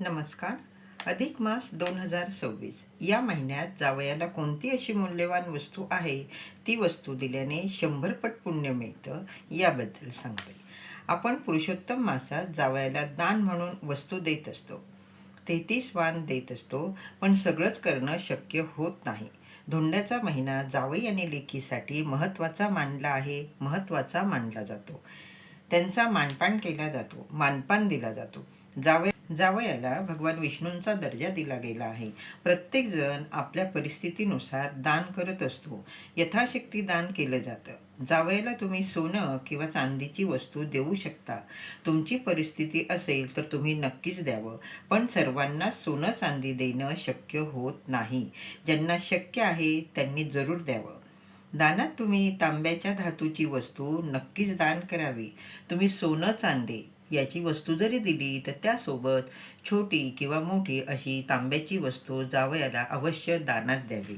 नमस्कार. अधिक मास 2026 या महिन्यात जावयाला कोणती अशी मूल्यवान वस्तू आहे, ती वस्तू दिल्याने 100 पट पुण्य मिळतं, याबद्दल सांगते. आपण पुरुषोत्तम मासात जावयाला दान म्हणून वस्तू देत असतो. 33 वाण देत असतो, पण सगळंच करणं शक्य होत नाही. धोंड्याचा महिना जावई आणि लेकीसाठी महत्त्वाचा मानला जातो. त्यांचा मानपान केला जातो, मानपान दिला जातो. जावयाला भगवान विष्णूंचा दर्जा दिला गेला आहे. प्रत्येक जण आपल्या परिस्थितीनुसार दान करत असतो. यथाशक्ती दान केलं जातं. जावयाला तुम्ही सोनं किंवा चांदीची वस्तू देऊ शकता. तुमची परिस्थिती असेल तर तुम्ही नक्कीच द्यावं, पण सर्वांना सोनं चांदी देणं शक्य होत नाही. ज्यांना शक्य आहे त्यांनी जरूर द्यावं. दानात तुम्ही तांब्याच्या धातूची वस्तू नक्कीच दान करावी. तुम्ही सोनं चांदी याची वस्तू जरी दिली तर त्यासोबत छोटी किंवा मोठी अशी तांब्याची वस्तू जावयाला अवश्य दानात द्यावी.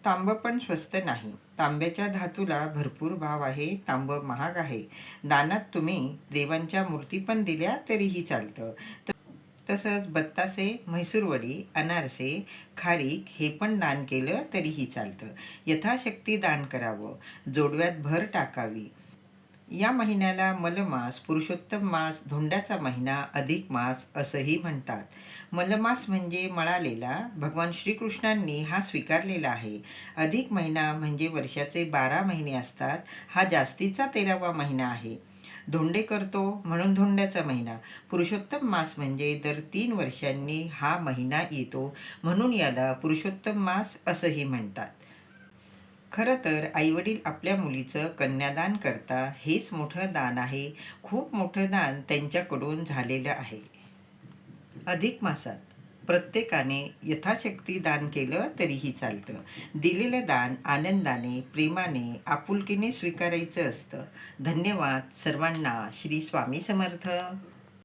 तांबं पण स्वस्त नाही. तांब्याच्या धातूला भरपूर भाव आहे. तांबं महाग आहे. दानात तुम्ही देवांच्या मूर्ती पण दिल्या तरीही चालतं. तसंच बत्तासे, म्हैसूरवडी, अनारसे, खारीक हे पण दान केलं तरीही चालतं. यथाशक्ती दान करावं. जोडव्यात भर टाकावी. या महिन्याला मलमास, पुरुषोत्तम मास, धोंड्याचा महिना, अधिक मास असंही म्हणतात. मलमास म्हणजे मळालेला. भगवान श्रीकृष्णांनी हा स्वीकारलेला आहे. अधिक महिना म्हणजे वर्षाचे 12 महिने असतात. हा जास्तीचा 13वा महिना आहे. धोंडे करतो म्हणून धोंड्याचा महिना. पुरुषोत्तम मास म्हणजे दर 3 वर्षांनी हा महिना येतो, म्हणून याला पुरुषोत्तम मास असंही म्हणतात. खरं तर आईवडील आपल्या मुलीचं कन्यादान करता हेच मोठं दान आहे. खूप मोठं दान त्यांच्याकडून झालेलं आहे. अधिक मासात प्रत्येकाने यथाशक्ती दान केलं तरीही चालतं. दिलेलं दान आनंदाने, प्रेमाने, आपुलकीने स्वीकारायचं असतं. धन्यवाद सर्वांना. श्री स्वामी समर्थ.